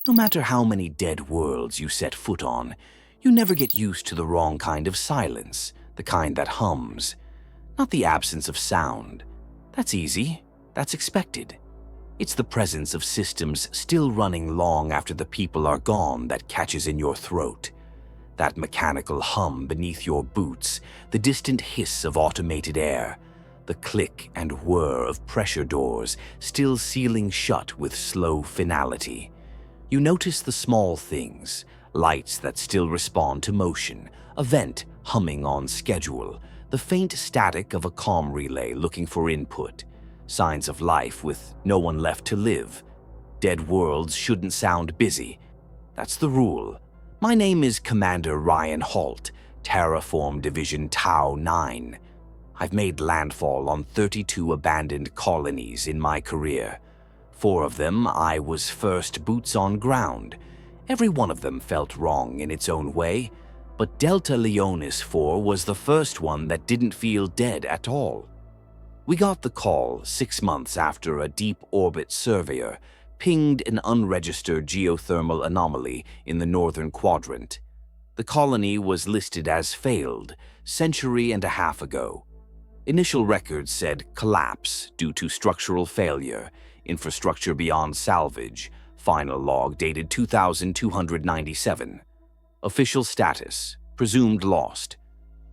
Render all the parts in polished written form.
No matter how many dead worlds you set foot on, you never get used to the wrong kind of silence, the kind that hums. Not the absence of sound. That's easy. That's expected. It's the presence of systems still running long after the people are gone that catches in your throat. That mechanical hum beneath your boots, the distant hiss of automated air, the click and whir of pressure doors still sealing shut with slow finality. You notice the small things, lights that still respond to motion, a vent humming on schedule, the faint static of a comm relay looking for input, signs of life with no one left to live. Dead worlds shouldn't sound busy. That's the rule. My name is Commander Ryan Holt, Terraform Division Tau 9. I've made landfall on 32 abandoned colonies in my career. 4 of them I was first boots on ground. Every one of them felt wrong in its own way, but Delta Leonis 4 was the first one that didn't feel dead at all. We got the call 6 months after a deep orbit surveyor pinged an unregistered geothermal anomaly in the northern quadrant. The colony was listed as failed century and a half ago. Initial records said collapse due to structural failure, infrastructure beyond salvage, final log dated 2297. Official status, presumed lost.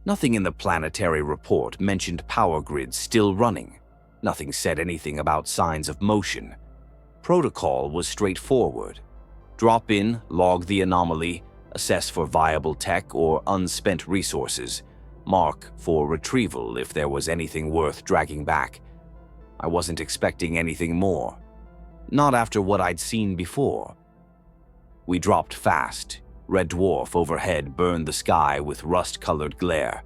Nothing in the planetary report mentioned power grids still running. Nothing said anything about signs of motion. Protocol was straightforward. Drop in, log the anomaly, assess for viable tech or unspent resources, mark for retrieval if there was anything worth dragging back. I wasn't expecting anything more. Not after what I'd seen before. We dropped fast. Red dwarf overhead burned the sky with rust-colored glare.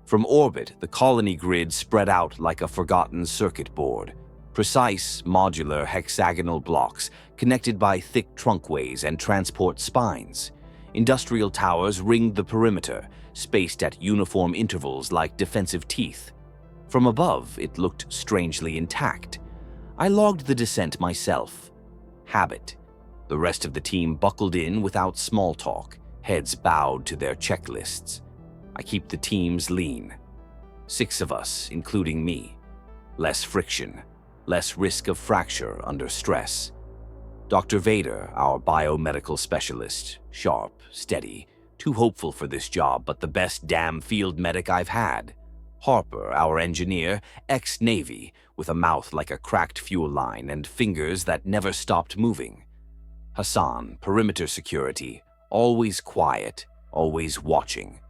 From orbit, the colony grid spread out like a forgotten circuit board. Precise, modular, hexagonal blocks connected by thick trunkways and transport spines. Industrial towers ringed the perimeter, spaced at uniform intervals like defensive teeth. From above, it looked strangely intact. I logged the descent myself. Habit. The rest of the team buckled in without small talk, heads bowed to their checklists. I keep the teams lean. 6 of us, including me. Less friction, less risk of fracture under stress. Dr. Vader, our biomedical specialist, sharp, steady, too hopeful for this job, but the best damn field medic I've had. Harper, our engineer, ex-Navy, with a mouth like a cracked fuel line and fingers that never stopped moving. Hassan, perimeter security, always quiet, always watching.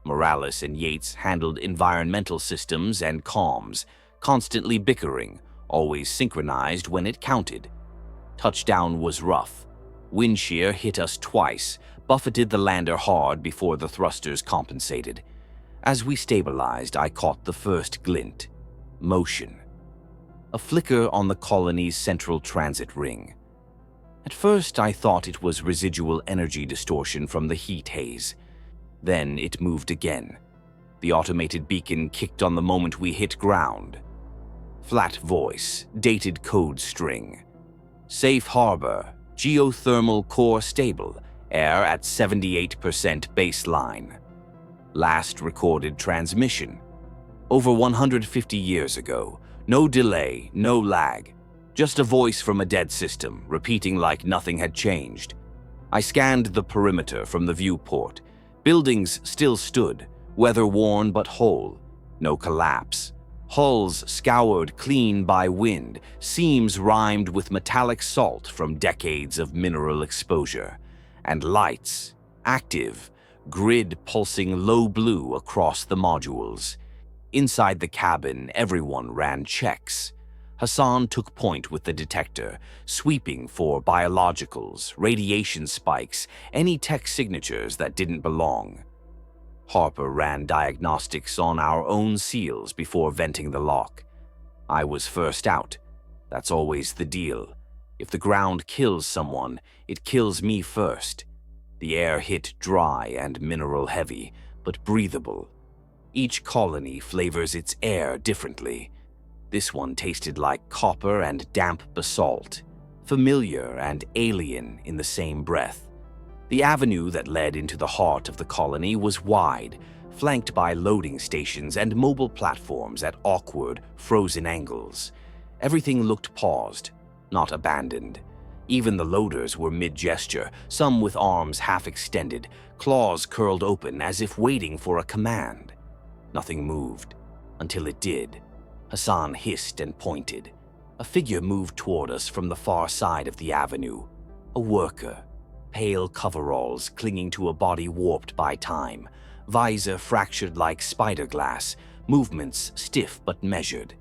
Morales and Yates handled environmental systems and comms, constantly bickering, always synchronized when it counted. Touchdown was rough. Wind shear hit us twice, buffeted the lander hard before the thrusters compensated. As we stabilized, I caught the first glint. Motion. A flicker on the colony's central transit ring. At first, I thought it was residual energy distortion from the heat haze. Then it moved again. The automated beacon kicked on the moment we hit ground. Flat voice, dated code string. Safe harbor, geothermal core stable, air at 78% baseline. Last recorded transmission. Over 150 years ago. No delay, no lag. Just a voice from a dead system, repeating like nothing had changed. I scanned the perimeter from the viewport. Buildings still stood, weather-worn but whole. No collapse. Hulls scoured clean by wind, seams rimed with metallic salt from decades of mineral exposure. And lights, active, grid pulsing low blue across the modules. Inside the cabin, everyone ran checks. Hassan took point with the detector, sweeping for biologicals, radiation spikes, any tech signatures that didn't belong. Harper ran diagnostics on our own seals before venting the lock. I was first out. That's always the deal. If the ground kills someone, it kills me first. The air hit dry and mineral heavy, but breathable. Each colony flavors its air differently. This one tasted like copper and damp basalt, familiar and alien in the same breath. The avenue that led into the heart of the colony was wide, flanked by loading stations and mobile platforms at awkward, frozen angles. Everything looked paused, not abandoned. Even the loaders were mid-gesture, some with arms half extended, claws curled open as if waiting for a command. Nothing moved, until it did. Hassan hissed and pointed. A figure moved toward us from the far side of the avenue. A worker, pale coveralls clinging to a body warped by time, visor fractured like spider glass, movements stiff but measured.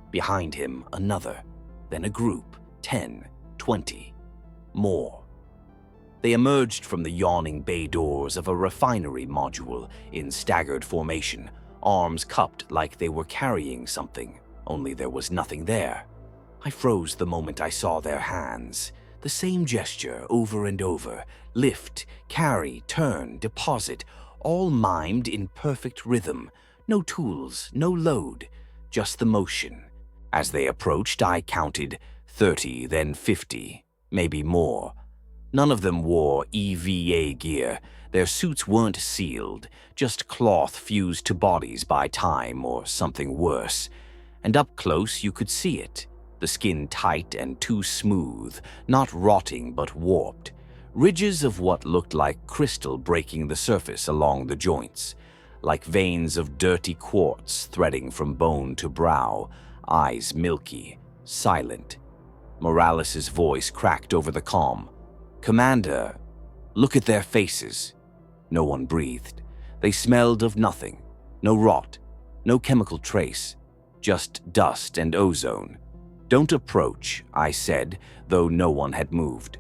Behind him, another, then a group, 10, 20, more. They emerged from the yawning bay doors of a refinery module in staggered formation, arms cupped like they were carrying something, only there was nothing there. I froze the moment I saw their hands. The same gesture over and over, lift, carry, turn, deposit, all mimed in perfect rhythm. No tools, no load, just the motion. As they approached, I counted 30, then 50, maybe more. None of them wore EVA gear. Their suits weren't sealed, just cloth fused to bodies by time or something worse. And up close you could see it. The skin tight and too smooth, not rotting but warped. Ridges of what looked like crystal breaking the surface along the joints, like veins of dirty quartz threading from bone to brow, eyes milky, silent. Morales' voice cracked over the comm. "Commander, look at their faces." No one breathed. They smelled of nothing. No rot, no chemical trace, just dust and ozone. "Don't approach," I said, though no one had moved.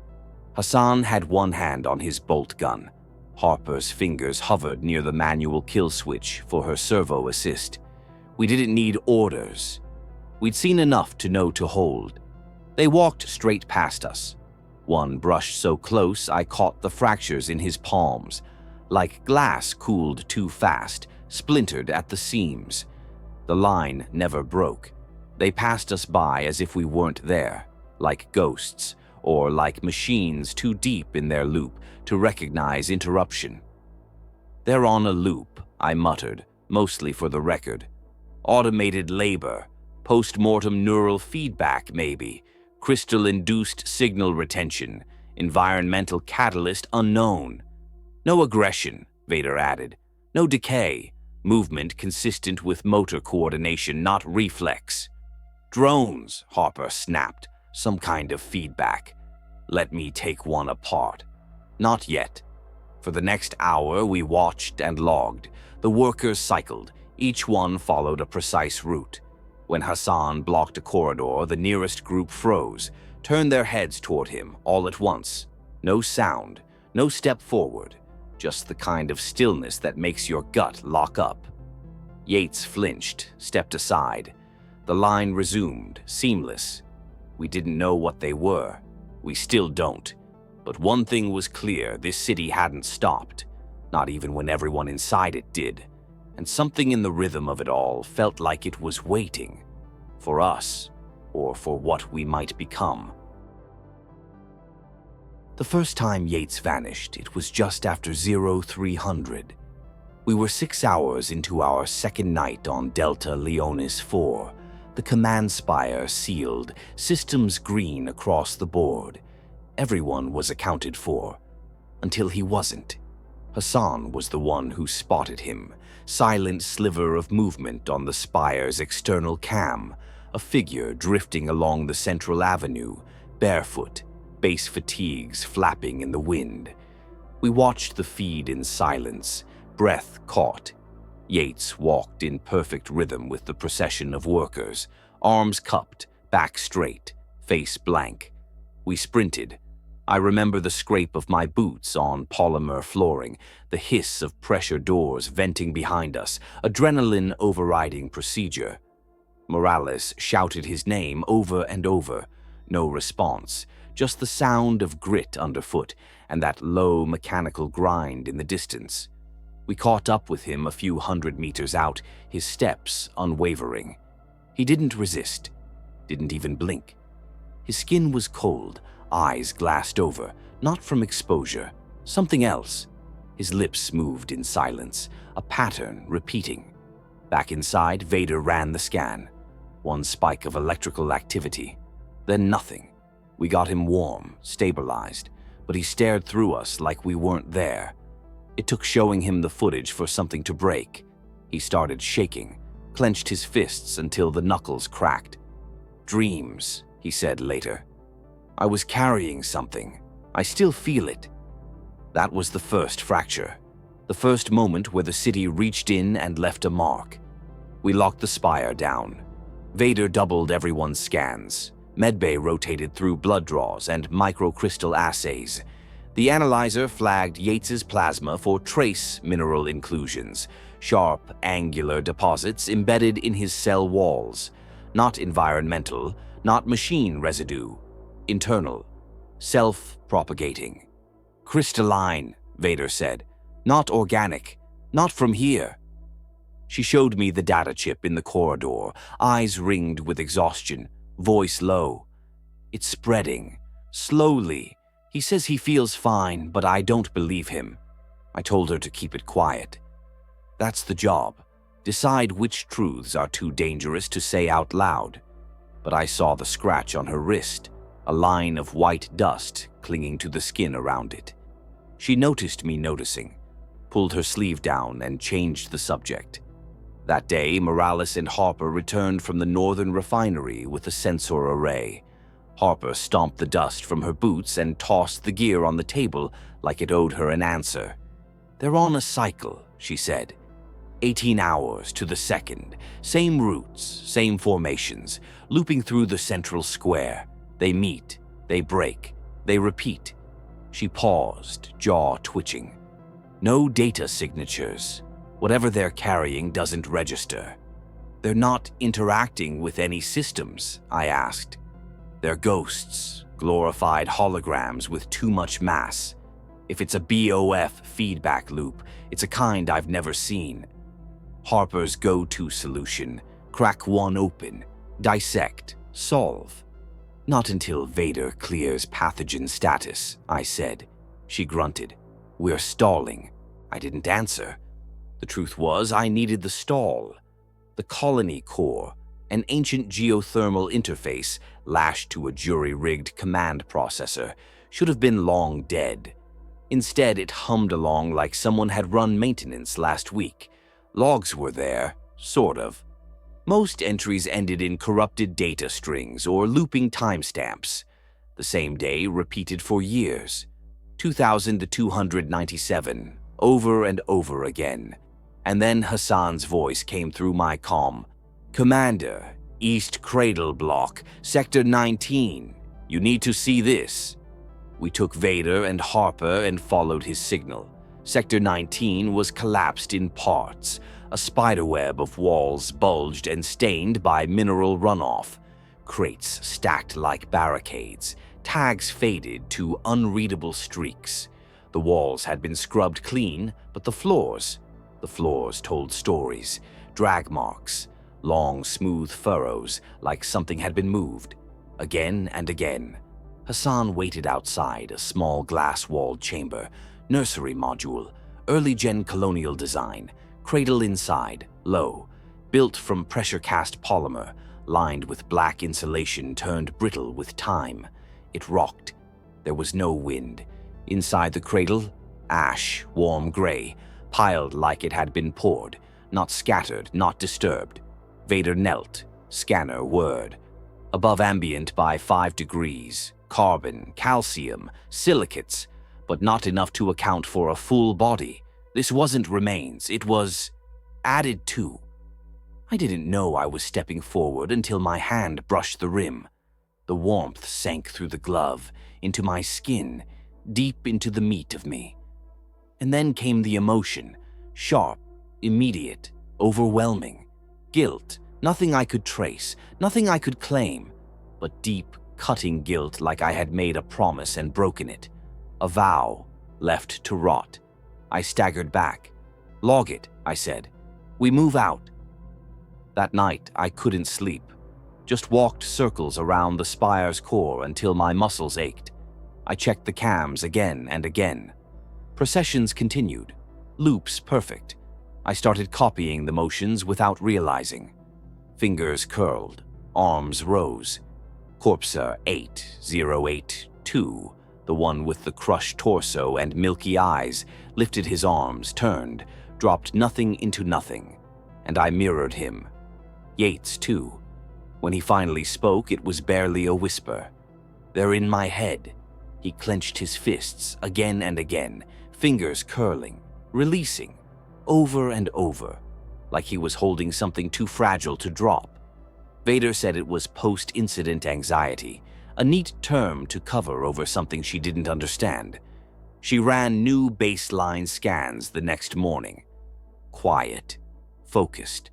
Hassan had one hand on his bolt gun. Harper's fingers hovered near the manual kill switch for her servo assist. We didn't need orders. We'd seen enough to know to hold. They walked straight past us. One brushed so close I caught the fractures in his palms, like glass cooled too fast, splintered at the seams. The line never broke. They passed us by as if we weren't there, like ghosts, or like machines too deep in their loop to recognize interruption. "They're on a loop," I muttered, mostly for the record. "Automated labor, post-mortem neural feedback maybe, crystal-induced signal retention, environmental catalyst unknown. No aggression," Vader added. "No decay, movement consistent with motor coordination, not reflex." "Drones," Harper snapped, "some kind of feedback. Let me take one apart." "Not yet." For the next hour we watched and logged. The workers cycled, each one followed a precise route. When Hassan blocked a corridor, the nearest group froze, turned their heads toward him all at once. No sound, no step forward, just the kind of stillness that makes your gut lock up. Yates flinched, stepped aside. The line resumed, seamless. We didn't know what they were. We still don't. But one thing was clear, this city hadn't stopped, not even when everyone inside it did. And something in the rhythm of it all felt like it was waiting. For us, or for what we might become. The first time Yates vanished, it was just after 0300. We were 6 hours into our second night on Delta Leonis 4. The command spire sealed, systems green across the board. Everyone was accounted for, until he wasn't. Hassan was the one who spotted him, silent sliver of movement on the spire's external cam, a figure drifting along the central avenue, barefoot, base fatigues flapping in the wind. We watched the feed in silence, breath caught. Yates walked in perfect rhythm with the procession of workers, arms cupped, back straight, face blank. We sprinted. I remember the scrape of my boots on polymer flooring, the hiss of pressure doors venting behind us, adrenaline overriding procedure. Morales shouted his name over and over. No response, just the sound of grit underfoot and that low mechanical grind in the distance. We caught up with him a few 100 meters out, his steps unwavering. He didn't resist, didn't even blink. His skin was cold, eyes glassed over, not from exposure, something else. His lips moved in silence, a pattern repeating. Back inside, Vader ran the scan. One spike of electrical activity, then nothing. We got him warm, stabilized, but he stared through us like we weren't there. It took showing him the footage for something to break. He started shaking, clenched his fists until the knuckles cracked. "Dreams," he said later. "I was carrying something. I still feel it." That was the first fracture, the first moment where the city reached in and left a mark. We locked the spire down. Vader doubled everyone's scans. Medbay rotated through blood draws and microcrystal assays. The analyzer flagged Yates's plasma for trace mineral inclusions, sharp, angular deposits embedded in his cell walls. Not environmental, not machine residue. Internal. Self-propagating. "Crystalline," Vader said. "Not organic. Not from here." She showed me the data chip in the corridor, eyes ringed with exhaustion, voice low. "It's spreading. Slowly. He says he feels fine, but I don't believe him." I told her to keep it quiet. That's the job. Decide which truths are too dangerous to say out loud. But I saw the scratch on her wrist, a line of white dust clinging to the skin around it. She noticed me noticing, pulled her sleeve down and changed the subject. That day, Morales and Harper returned from the northern refinery with a sensor array. Harper stomped the dust from her boots and tossed the gear on the table like it owed her an answer. "They're on a cycle," she said. 18 hours to the second, same routes, same formations, looping through the central square. They meet, they break, they repeat. She paused, jaw twitching. No data signatures. Whatever they're carrying doesn't register. "They're not interacting with any systems?" I asked. "They're ghosts, glorified holograms with too much mass. If it's a BOF feedback loop, it's a kind I've never seen." Harper's go-to solution: crack one open, dissect, solve. "Not until Vader clears pathogen status," I said. She grunted. "We're stalling." I didn't answer. The truth was, I needed the stall. The colony core, an ancient geothermal interface lashed to a jury-rigged command processor, should have been long dead. Instead, it hummed along like someone had run maintenance last week. Logs were there, sort of. Most entries ended in corrupted data strings or looping timestamps. The same day repeated for years. 2000 to 297, over and over again. And then Hassan's voice came through my comm. "Commander, East Cradle Block, Sector 19. You need to see this." We took Vader and Harper and followed his signal. Sector 19 was collapsed in parts. A spiderweb of walls bulged and stained by mineral runoff. Crates stacked like barricades. Tags faded to unreadable streaks. The walls had been scrubbed clean, but the floors told stories. Drag marks, long smooth furrows like something had been moved. Again and again. Hassan waited outside a small glass-walled chamber. Nursery module, early-gen colonial design. Cradle inside, low, built from pressure-cast polymer, lined with black insulation turned brittle with time. It rocked. There was no wind. Inside the cradle, ash, warm gray, piled like it had been poured, not scattered, not disturbed. Vader knelt, scanner whirred. Above ambient by 5 degrees, carbon, calcium, silicates, but not enough to account for a full body. This wasn't remains, it was added to. I didn't know I was stepping forward until my hand brushed the rim. The warmth sank through the glove, into my skin, deep into the meat of me. And then came the emotion, sharp, immediate, overwhelming. Guilt, nothing I could trace, nothing I could claim, but deep, cutting guilt like I had made a promise and broken it. A vow, left to rot. I staggered back. "Log it," I said. "We move out." That night, I couldn't sleep. Just walked circles around the spire's core until my muscles ached. I checked the cams again and again. Processions continued. Loops perfect. I started copying the motions without realizing. Fingers curled. Arms rose. Corpser 8082, the one with the crushed torso and milky eyes, lifted his arms, turned, dropped nothing into nothing, and I mirrored him. Yates, too. When he finally spoke, it was barely a whisper. "They're in my head." He clenched his fists again and again, fingers curling, releasing, over and over, like he was holding something too fragile to drop. Vader said it was post-incident anxiety, a neat term to cover over something she didn't understand. She ran new baseline scans the next morning. Quiet, focused.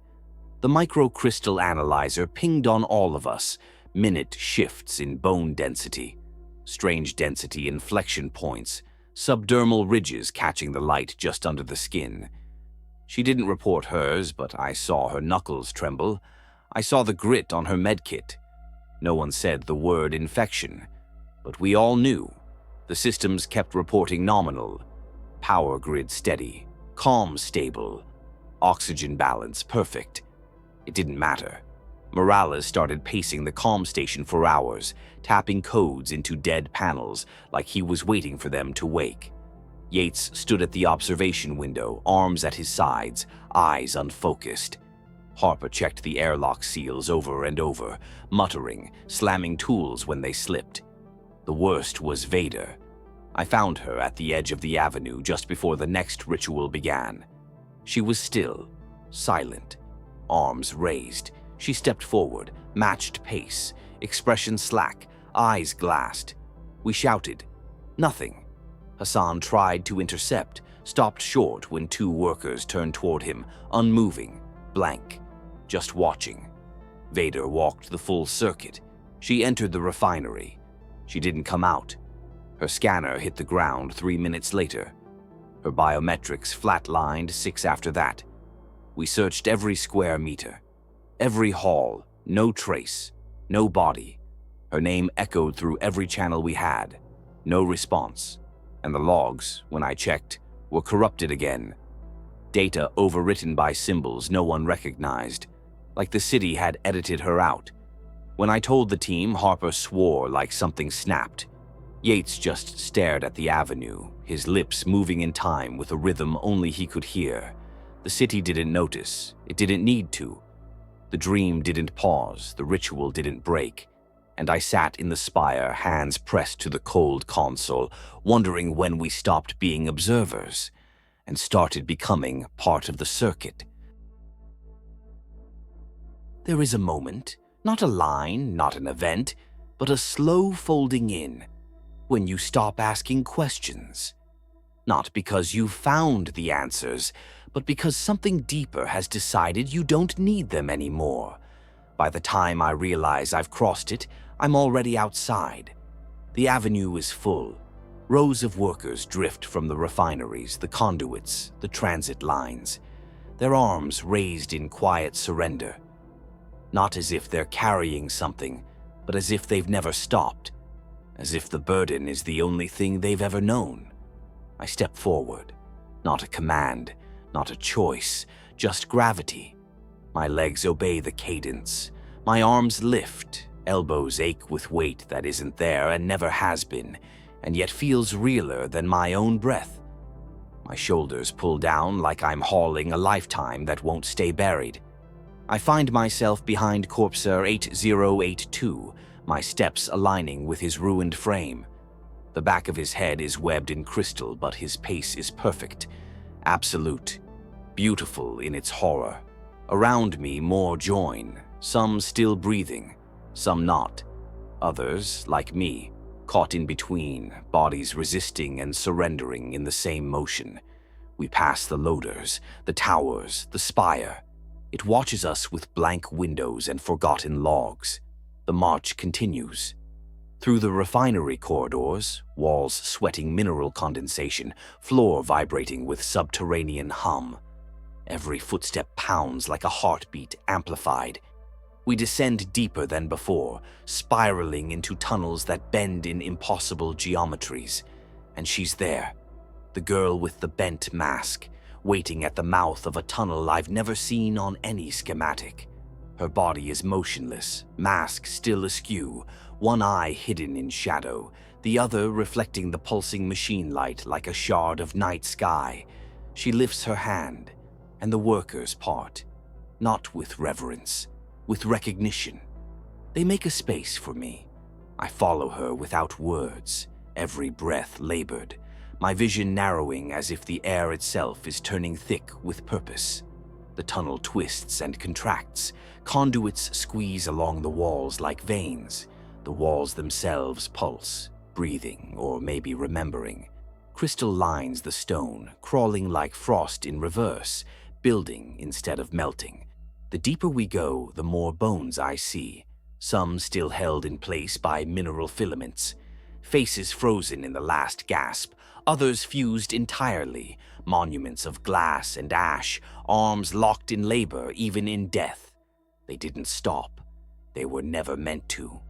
The microcrystal analyzer pinged on all of us, minute shifts in bone density, strange density inflection points, subdermal ridges catching the light just under the skin. She didn't report hers, but I saw her knuckles tremble. I saw the grit on her medkit. No one said the word infection, but we all knew. The systems kept reporting nominal, power grid steady, comm stable, oxygen balance perfect. It didn't matter. Morales started pacing the comm station for hours, tapping codes into dead panels like he was waiting for them to wake. Yates stood at the observation window, arms at his sides, eyes unfocused. Harper checked the airlock seals over and over, muttering, slamming tools when they slipped. The worst was Vader. I found her at the edge of the avenue just before the next ritual began. She was still, silent, arms raised. She stepped forward, matched pace, expression slack, eyes glassed. We shouted. Nothing. Hassan tried to intercept, stopped short when two workers turned toward him, unmoving, blank, just watching. Vader walked the full circuit. She entered the refinery. She didn't come out. Her scanner hit the ground 3 minutes later. Her biometrics flatlined 6 after that. We searched every square meter. Every hall, no trace, no body. Her name echoed through every channel we had. No response. And the logs, when I checked, were corrupted again. Data overwritten by symbols no one recognized, like the city had edited her out. When I told the team, Harper swore like something snapped. Yates just stared at the avenue, his lips moving in time with a rhythm only he could hear. The city didn't notice. It didn't need to. The dream didn't pause. The ritual didn't break. And I sat in the spire, hands pressed to the cold console, wondering when we stopped being observers and started becoming part of the circuit. There is a moment, not a line, not an event, but a slow folding in, when you stop asking questions. Not because you've found the answers, but because something deeper has decided you don't need them anymore. By the time I realize I've crossed it, I'm already outside. The avenue is full. Rows of workers drift from the refineries, the conduits, the transit lines, their arms raised in quiet surrender. Not as if they're carrying something, but as if they've never stopped, as if the burden is the only thing they've ever known. I step forward. Not a command, not a choice, just gravity. My legs obey the cadence. My arms lift. Elbows ache with weight that isn't there and never has been, and yet feels realer than my own breath. My shoulders pull down like I'm hauling a lifetime that won't stay buried. I find myself behind Corpser 8082, my steps aligning with his ruined frame. The back of his head is webbed in crystal, but his pace is perfect, absolute, beautiful in its horror. Around me, more join, some still breathing, some not. Others, like me, caught in between, bodies resisting and surrendering in the same motion. We pass the loaders, the towers, the spire. It watches us with blank windows and forgotten logs. The march continues. Through the refinery corridors, walls sweating mineral condensation, floor vibrating with subterranean hum. Every footstep pounds like a heartbeat amplified. We descend deeper than before, spiraling into tunnels that bend in impossible geometries. And she's there, the girl with the bent mask, waiting at the mouth of a tunnel I've never seen on any schematic. Her body is motionless, mask still askew, one eye hidden in shadow, the other reflecting the pulsing machine light like a shard of night sky. She lifts her hand, and the workers part, not with reverence, with recognition. They make a space for me. I follow her without words, every breath labored, my vision narrowing as if the air itself is turning thick with purpose. The tunnel twists and contracts, conduits squeeze along the walls like veins. The walls themselves pulse, breathing or maybe remembering. Crystal lines the stone, crawling like frost in reverse, building instead of melting. The deeper we go, the more bones I see, some still held in place by mineral filaments, faces frozen in the last gasp, others fused entirely, monuments of glass and ash, arms locked in labor even in death. They didn't stop. They were never meant to.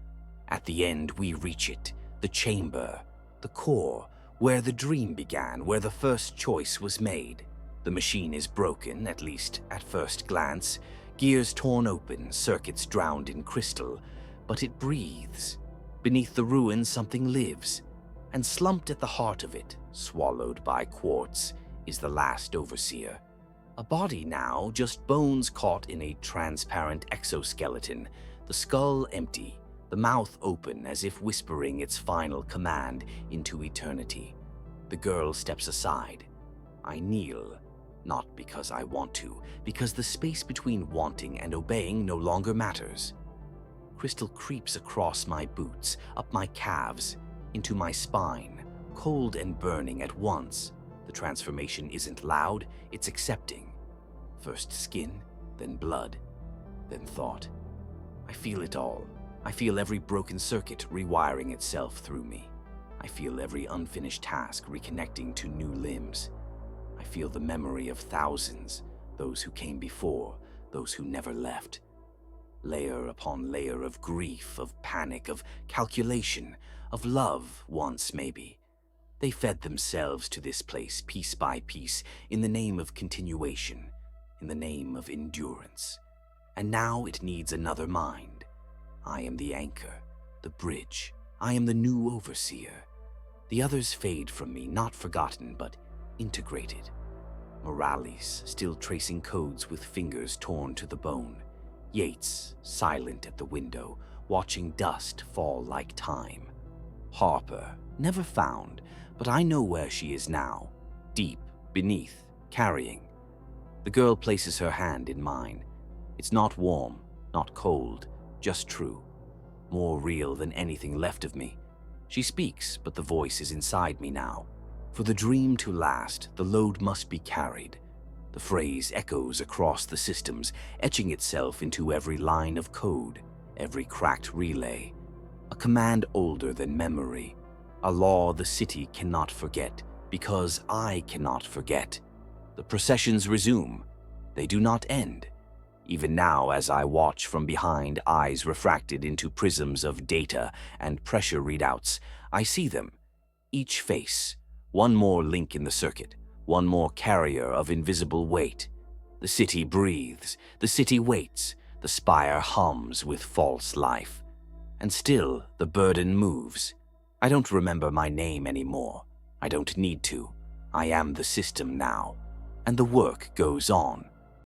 At the end, we reach it, the chamber, the core, where the dream began, where the first choice was made. The machine is broken, at least at first glance, gears torn open, circuits drowned in crystal, but it breathes. Beneath the ruins, something lives, and slumped at the heart of it, swallowed by quartz, is the last overseer. A body now, just bones caught in a transparent exoskeleton, the skull empty, the mouth open as if whispering its final command into eternity. The girl steps aside. I kneel, not because I want to, because the space between wanting and obeying no longer matters. Crystal creeps across my boots, up my calves, into my spine, cold and burning at once. The transformation isn't loud, it's accepting. First skin, then blood, then thought. I feel it all. I feel every broken circuit rewiring itself through me. I feel every unfinished task reconnecting to new limbs. I feel the memory of thousands, those who came before, those who never left. Layer upon layer of grief, of panic, of calculation, of love once maybe. They fed themselves to this place piece by piece in the name of continuation, in the name of endurance. And now it needs another mind. I am the anchor, the bridge. I am the new overseer. The others fade from me, not forgotten, but integrated. Morales, still tracing codes with fingers torn to the bone. Yates, silent at the window, watching dust fall like time. Harper, never found, but I know where she is now. Deep, beneath, carrying. The girl places her hand in mine. It's not warm, not cold, just true. More real than anything left of me. She speaks, but the voice is inside me now. For the dream to last, the load must be carried. The phrase echoes across the systems, etching itself into every line of code, every cracked relay. A command older than memory. A law the city cannot forget, because I cannot forget. The processions resume. They do not end. Even now, as I watch from behind, eyes refracted into prisms of data and pressure readouts, I see them. Each face, one more link in the circuit, one more carrier of invisible weight. The city breathes, the city waits, the spire hums with false life. And still, the burden moves. I don't remember my name anymore. I don't need to. I am the system now. And the work goes on.